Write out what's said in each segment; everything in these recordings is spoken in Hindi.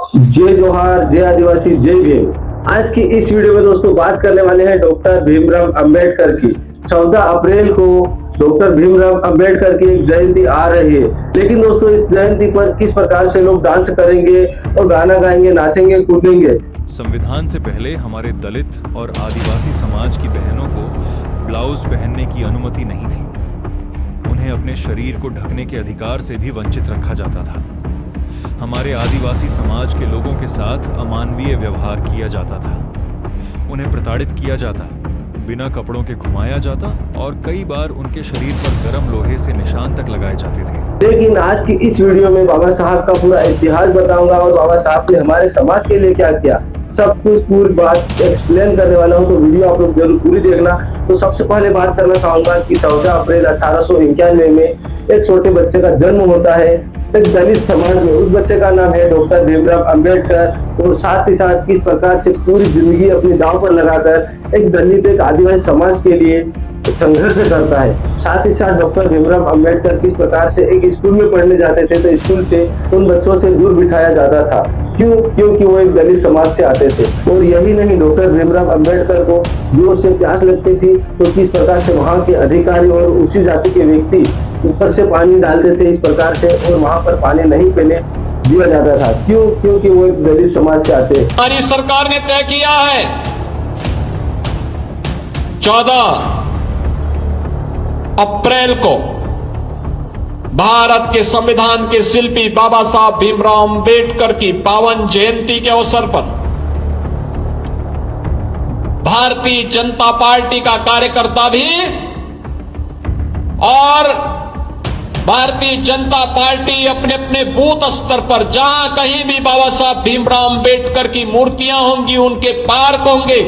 जय जोहार, जय आदिवासी, जय भीम। आज की इस वीडियो में दोस्तों बात करने वाले हैं डॉक्टर भीमराव अंबेडकर की। 14 अप्रैल को डॉक्टर भीमराव अंबेडकर की एक जयंती आ रही है। लेकिन दोस्तों इस जयंती पर किस प्रकार से लोग डांस करेंगे और गाना गाएंगे, नाचेंगे, कूदेंगे। संविधान से पहले हमारे दलित और आदिवासी समाज की बहनों को ब्लाउज पहनने की अनुमति नहीं थी। उन्हें अपने शरीर को ढकने के अधिकार से भी वंचित रखा जाता था। हमारे आदिवासी समाज के लोगों के साथ अमानवीय व्यवहार किया जाता था। उन्हें प्रताड़ित किया जाता, बिना कपड़ों के घुमाया जाता और कई बार उनके शरीर पर गर्म लोहे से निशान तक लगाए जाते थे। लेकिन आज की इस वीडियो में बाबा साहब का पूरा इतिहास बताऊंगा और बाबा साहब ने हमारे समाज के लिए क्या किया, सब कुछ पूरी बात एक्सप्लेन करने वाला हूं। तो वीडियो आप लोग जरूर पूरी देखना। तो सबसे पहले बात करना चाहूंगा कि 14 अप्रैल 1891 में एक छोटे बच्चे का जन्म होता है एक दलित समाज में। उस बच्चे का नाम है डॉक्टर भीमराव अंबेडकर। और साथ ही साथ किस प्रकार से पूरी जिंदगी अपनी दांव पर लगाकर एक दलित, एक आदिवासी समाज के लिए संघर्ष करता है। साथ ही साथ डॉक्टर भीमराव अंबेडकर किस प्रकार से एक स्कूल में पढ़ने जाते थे तो स्कूल से उन बच्चों से दूर बिठाया जाता था। क्योंकि वो एक दलित समाज से आते थे। और यही नहीं, डॉक्टर भीमराव अंबेडकर को जोर से प्यास लगती थी तो किस प्रकार से वहाँ के अधिकारी और उसी जाति के व्यक्ति ऊपर से पानी डालते थे इस प्रकार से, और वहाँ पर पानी नहीं पीने दिया जाता था। क्योंकि वो एक दलित समाज से आते। हमारी सरकार ने तय किया है 14 अप्रैल को भारत के संविधान के शिल्पी बाबा साहब भीमराव अंबेडकर की पावन जयंती के अवसर पर भारतीय जनता पार्टी का कार्यकर्ता भी और भारतीय जनता पार्टी अपने अपने बूथ स्तर पर जहां कहीं भी बाबा साहब भीमराव अंबेडकर की मूर्तियां होंगी, उनके पार्क होंगे,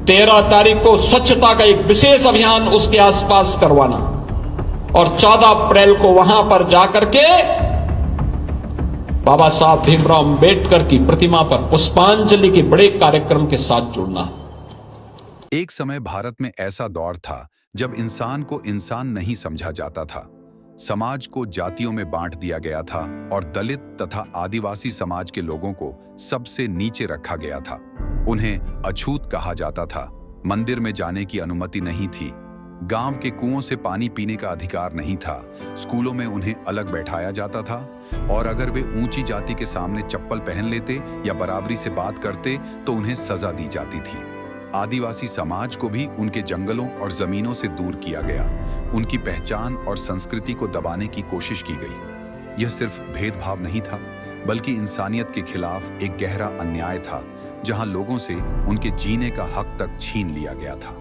13 तारीख को स्वच्छता का एक विशेष अभियान उसके आसपास करवाना और 14 अप्रैल को वहां पर जाकर के बाबा साहब भीमराव अंबेडकर की प्रतिमा पर पुष्पांजलि के बड़े कार्यक्रम के साथ जुड़ना। एक समय भारत में ऐसा दौर था जब इंसान को इंसान नहीं समझा जाता था। समाज को जातियों में बांट दिया गया था और दलित तथा आदिवासी समाज के लोगों को सबसे नीचे रखा गया था। उन्हें अछूत कहा जाता था। मंदिर में जाने की अनुमति नहीं थी। गांव के कुओं से पानी पीने का अधिकार नहीं था। स्कूलों में उन्हें अलग बैठाया जाता था और अगर वे ऊंची जाति के सामने चप्पल पहन लेते या बराबरी से बात करते तो उन्हें सजा दी जाती थी। आदिवासी समाज को भी उनके जंगलों और जमीनों से दूर किया गया। उनकी पहचान और संस्कृति को दबाने की कोशिश की गई। यह सिर्फ भेदभाव नहीं था, बल्कि इंसानियत के खिलाफ एक गहरा अन्याय था, जहां लोगों से उनके जीने का हक तक छीन लिया गया था।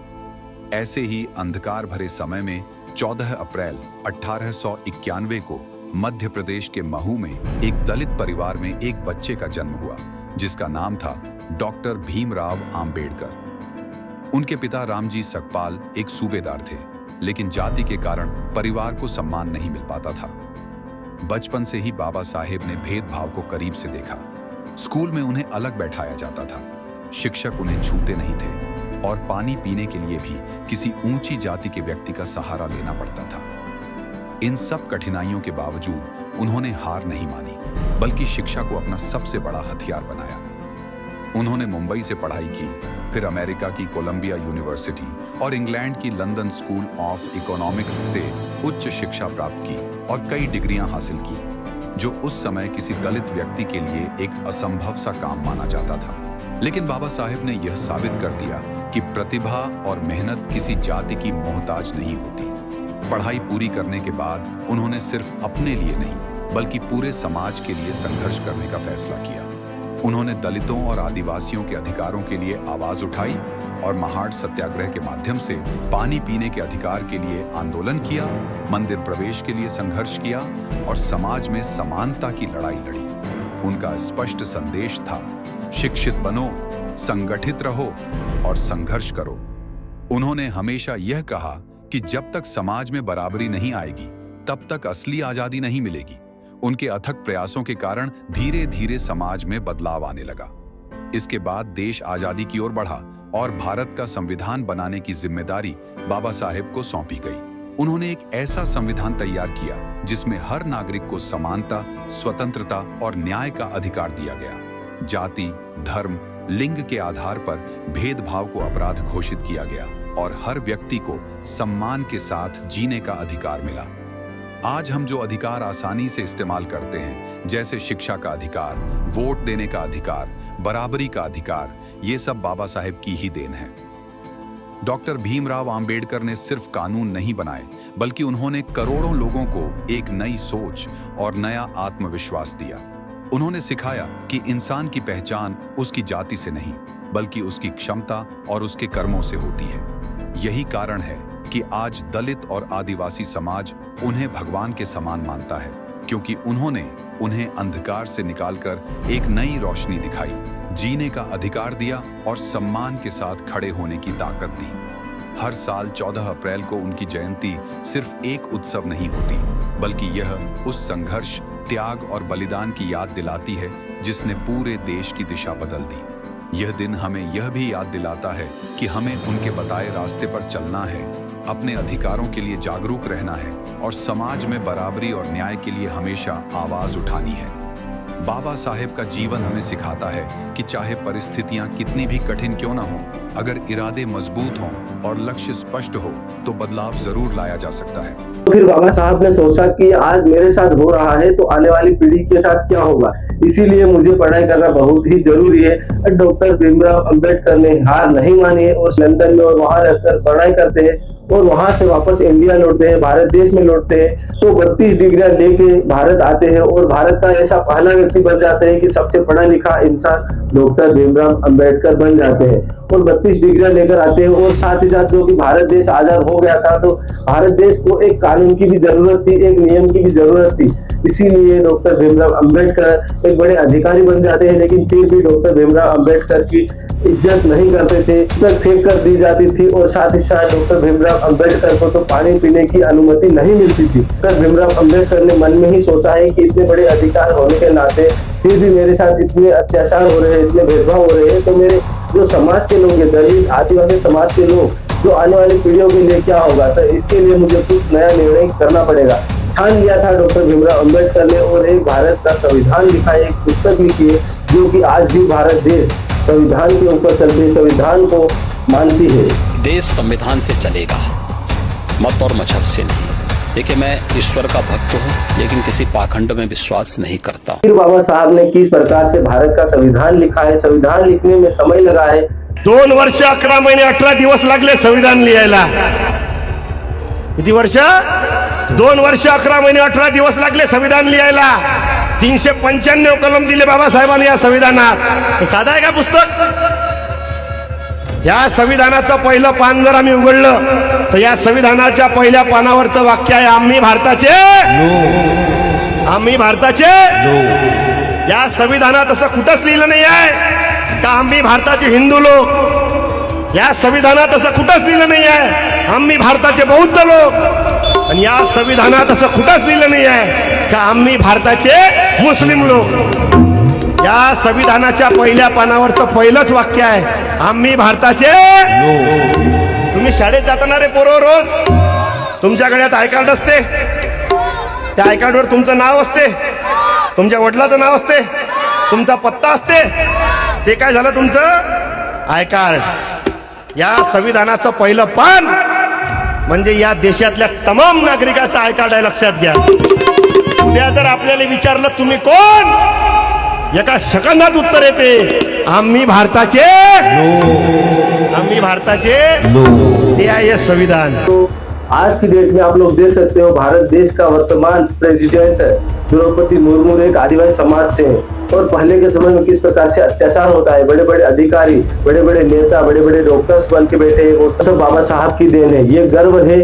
ऐसे ही अंधकार भरे समय में 14 अप्रैल 1891 को मध्य प्रदेश के महू में एक दलित परिवार में एक बच्चे का जन्म हुआ, जिसका नाम था डॉक्टर भीमराव अंबेडकर। उनके पिता रामजी सकपाल एक सूबेदार थे, लेकिन जाति के कारण परिवार को सम्मान नहीं मिल पाता था। बचपन से ही बाबा साहेब ने भेदभाव को करीब से देखा। स्कूल में उन्हें अलग बैठाया जाता था, शिक्षक उन्हें छूते नहीं थे और पानी पीने के लिए भी किसी ऊंची जाति के व्यक्ति का सहारा लेना पड़ता था। इन सब कठिनाइयों के बावजूद उन्होंने हार नहीं मानी, बल्कि शिक्षा को अपना सबसे बड़ा हथियार बनाया। उन्होंने मुंबई से पढ़ाई की, फिर अमेरिका की कोलंबिया यूनिवर्सिटी और इंग्लैंड की लंदन स्कूल ऑफ इकोनॉमिक्स से उच्च शिक्षा प्राप्त की और कई डिग्रियां हासिल की, जो उस समय किसी दलित व्यक्ति के लिए एक असंभव सा काम माना जाता था। लेकिन बाबा साहेब ने यह साबित कर दिया कि प्रतिभा और मेहनत किसी जाति की मोहताज नहीं होती। पढ़ाई पूरी करने के बाद उन्होंने सिर्फ अपने लिए नहीं, बल्कि पूरे समाज के लिए संघर्ष करने का फैसला किया। उन्होंने दलितों और आदिवासियों के अधिकारों के लिए आवाज उठाई और महाड सत्याग्रह के माध्यम से पानी पीने के अधिकार के लिए आंदोलन किया, मंदिर प्रवेश के लिए संघर्ष किया और समाज में समानता की लड़ाई लड़ी। उनका स्पष्ट संदेश था, शिक्षित बनो, संगठित रहो और संघर्ष करो। उन्होंने हमेशा यह कहा कि जब तक समाज में बराबरी नहीं आएगी, तब तक असली आजादी नहीं मिलेगी। उनके अथक प्रयासों के कारण धीरे धीरे समाज में बदलाव आने लगा। इसके बाद देश आजादी की ओर बढ़ा और भारत का संविधान बनाने की जिम्मेदारी बाबा साहेब को सौंपी गई। उन्होंने एक ऐसा संविधान तैयार किया जिसमें हर नागरिक को समानता, स्वतंत्रता और न्याय का अधिकार दिया गया। जाति, धर्म, लिंग के आधार पर भेदभाव को अपराध घोषित किया गया और हर व्यक्ति को सम्मान के साथ जीने का अधिकार मिला। आज हम जो अधिकार आसानी से इस्तेमाल करते हैं, जैसे शिक्षा का अधिकार, वोट देने का अधिकार, बराबरी का अधिकार, ये सब बाबा साहेब की ही देन है। डॉक्टर भीमराव अंबेडकर ने सिर्फ कानून नहीं बनाए, बल्कि उन्होंने करोड़ों लोगों को एक नई सोच और नया आत्मविश्वास दिया। उन्होंने सिखाया कि इंसान की पहचान उसकी जाति से नहीं, बल्कि उसकी क्षमता और उसके कर्मों से होती है। यही कारण है कि आज दलित और आदिवासी समाज उन्हें भगवान के समान मानता है, क्योंकि उन्होंने उन्हें अंधकार से निकालकर एक नई रोशनी दिखाई, जीने का अधिकार दिया और सम्मान के साथ खड़े होने की ताकत दी। हर साल 14 अप्रैल को उनकी जयंती सिर्फ एक उत्सव नहीं होती, बल्कि यह उस संघर्ष, त्याग और बलिदान की याद दिलाती है जिसने पूरे देश की दिशा बदल दी। यह दिन हमें यह भी याद दिलाता है कि हमें उनके बताए रास्ते पर चलना है, अपने अधिकारों के लिए जागरूक रहना है और समाज में बराबरी और न्याय के लिए हमेशा आवाज उठानी है। बाबा साहेब का जीवन हमें सिखाता है कि चाहे परिस्थितियां कितनी भी कठिन क्यों ना हो, अगर इरादे मजबूत हों और लक्ष्य स्पष्ट हो तो बदलाव जरूर लाया जा सकता है। तो फिर बाबा साहब ने सोचा कि आज मेरे साथ हो रहा है तो आने वाली पीढ़ी के साथ क्या होगा, इसीलिए मुझे पढ़ाई करना बहुत ही जरूरी है। डॉक्टर भीमराव अंबेडकर ने हार नहीं मानी है और लंदन में और वहां रहकर पढ़ाई करते हैं और वहां से वापस इंडिया लौटते हैं, भारत देश में लौटते हैं तो 32 डिग्रियां लेके भारत आते हैं और भारत का ऐसा पहला व्यक्ति बन जाते हैं कि सबसे पढ़ा लिखा इंसान डॉक्टर भीमराव अंबेडकर बन जाते हैं और 32 डिग्रियां लेकर आते हैं। और साथ ही साथ जो कि भारत देश आजाद हो गया था तो भारत देश को एक कानून की भी जरूरत थी, एक नियम की भी जरूरत थी, इसीलिए डॉक्टर भीमराव अंबेडकर एक बड़े अधिकारी बन जाते हैं। लेकिन फिर भी डॉक्टर भीमराव अंबेडकर की इज्जत नहीं करते थे, तक फेंक कर दी जाती थी और साथ ही साथ डॉक्टर भीमराव अंबेडकर को तो पानी पीने की अनुमति नहीं मिलती थी। डॉक्टर भीमराव अंबेडकर ने मन में ही सोचा है कि इतने बड़े अधिकार होने के नाते फिर भी मेरे साथ इतने अत्याचार हो रहे हैं, इतने भेदभाव हो रहे हैं, तो मेरे जो समाज के लोग हैं, दलित आदिवासी समाज के लोग, जो आने वाली पीढ़ियों के लिए क्या होगा, तो इसके लिए मुझे कुछ नया निर्णय करना पड़ेगा। ठान लिया था डॉक्टर भीमराव अंबेडकर ने और एक भारत का संविधान लिखा है, एक पुस्तक लिखी है जो कि आज भी भारत देश संविधान के ऊपर चलते, संविधान को मानती है। देश संविधान से चलेगा, मत और मजहब से नहीं। देखिए, मैं ईश्वर का भक्त हूँ, लेकिन किसी पाखंड में विश्वास नहीं करता। फिर बाबा साहब ने किस प्रकार से भारत का संविधान लिखा है, संविधान लिखने में समय लगा है 2 वर्ष 11 महिने 18 दिवस लागले संविधान लिहायला। किती वर्ष? 2 वर्ष 11 महिने 18 दिवस लागले संविधान लिहायला। 395 कलम दिले बाबासाहेबांनी या संविधानात। हे साधा आहे का पुस्तक? या संविधानाचं पहिलं पान जर आम्ही उघडलं तर या संविधानाच्या पहिल्या पानावरचं वाक्य आहे, आम्ही भारताचे, आम्ही भारताचे। या संविधानात असं कुठंच लिहिलं नाही आहे का आम्ही भारताचे हिंदू लोक। या संविधानात असं कुठंच लिहिलं नाही आहे आम्ही भारताचे बौद्ध लोक। आणि या संविधानात असं कुठंच लिहिलं नाही आहे का आम्ही भारताचे मुस्लिम लोक। या संविधानाच्या पहिल्या पानावरचं पहिलंच वाक्य आहे, आम्ही भारताचे। तुम्ही शाळेत जाताना रे पोरं, रोज तुमच्या गळ्यात आय कार्ड असते, त्या आय कार्डवर तुमचं नाव असते, तुमच्या वडिलाचं नाव असते, तुमचा पत्ता असते, ते काय झालं तुमचं आय कार्ड। या संविधानाचं पहिलं पान म्हणजे या देशातल्या तमाम नागरिकाचं आय कार्ड आहे, लक्षात घ्या। उद्या जर आपल्याला विचारलं तुम्ही कोण, एका सेकंदात उत्तर येते, आम्ही भारताचे, आम्ही भारताचे। ते आहे संविधान। तो आज की डेट में आप लोग देख सकते हो भारत देश का वर्तमान प्रेसिडेंट द्रौपदी मुर्मू एक आदिवासी समाज से है और पहले के समय में किस प्रकार से अत्याचार होता है, बड़े बड़े अधिकारी, बड़े बड़े नेता, बड़े बड़े डॉक्टर्स बन के बैठे हैं, वो सब बाबा साहब की देन है। ये गर्व है,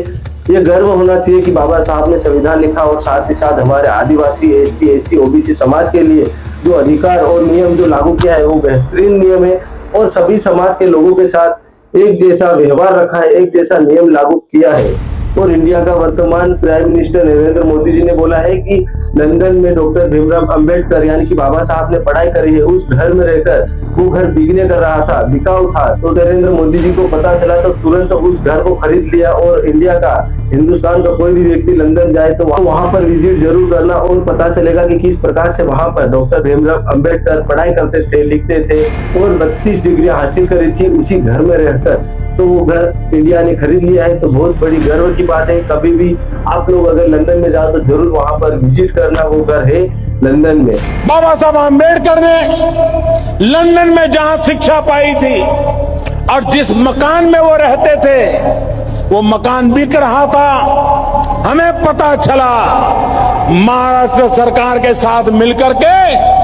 ये गर्व होना चाहिए कि बाबा साहब ने संविधान लिखा और साथ ही साथ हमारे आदिवासी, एसटी, एससी, ओबीसी समाज के लिए जो अधिकार और नियम जो लागू किया है वो बेहतरीन नियम है और सभी समाज के लोगों के साथ एक जैसा व्यवहार रखा है, एक जैसा नियम लागू किया है। और इंडिया का वर्तमान प्राइम मिनिस्टर नरेंद्र मोदी जी ने बोला है कि लंदन में डॉक्टर भीमराव अंबेडकर यानी कि बाबा साहब ने पढ़ाई करी है, उस घर में रहकर वो घर बिकने कर रहा था, बिकाऊ था। तो नरेंद्र मोदी जी को पता चला तो तुरंत उस घर को खरीद लिया। और इंडिया का, हिंदुस्तान का कोई भी व्यक्ति लंदन जाए तो वहां पर विजिट जरूर करना और पता चलेगा कि किस प्रकार से वहां पर डॉक्टर भीमराव अंबेडकर पढ़ाई करते थे, लिखते थे और 32 डिग्रियां हासिल करी थी उसी घर में रहकर। तो वो घर इंडिया ने खरीद लिया है, तो बहुत बड़ी गर्व की बात है। कभी भी आप लोग अगर लंदन में जाओ तो जरूर वहां पर विजिट करना, वो घर है लंदन में। बाबा साहब आम्बेडकर ने लंदन में जहां शिक्षा पाई थी और जिस मकान में वो रहते थे वो मकान बिक रहा था, हमें पता चला। महाराष्ट्र सरकार के साथ मिलकर के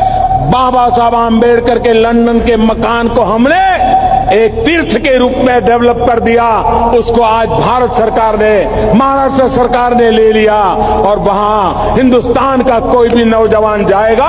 बाबा साहब आम्बेडकर के लंदन के मकान को हमने एक तीर्थ के रूप में डेवलप कर दिया। उसको आज भारत सरकार ने, महाराष्ट्र सरकार ने ले लिया और वहां हिंदुस्तान का कोई भी नौजवान जाएगा,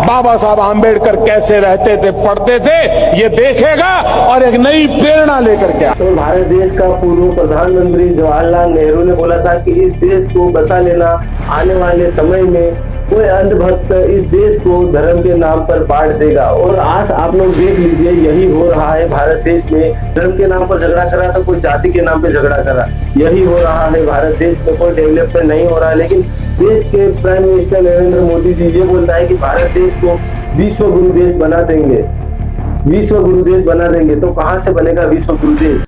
बाबा साहब आम्बेडकर कैसे रहते थे, पढ़ते थे, ये देखेगा और एक नई प्रेरणा लेकर के। तो भारत देश का पूर्व प्रधानमंत्री जवाहरलाल नेहरू ने बोला था कि इस देश को बसा लेना, आने वाले समय में कोई अंधभक्त इस देश को धर्म के नाम पर बांट देगा। और आज आप लोग देख लीजिए, यही हो रहा है भारत देश में। धर्म के नाम पर झगड़ा कर रहा था, कोई जाति के नाम पे झगड़ा कर रहा, यही हो रहा है भारत देश में। कोई डेवलपमेंट नहीं हो रहा है। लेकिन देश के प्राइम मिनिस्टर नरेंद्र मोदी जी ये बोलता है कि भारत देश को विश्व गुरु देश बना देंगे, विश्व गुरु देश बना देंगे। तो कहाँ से बनेगा विश्व गुरु देश?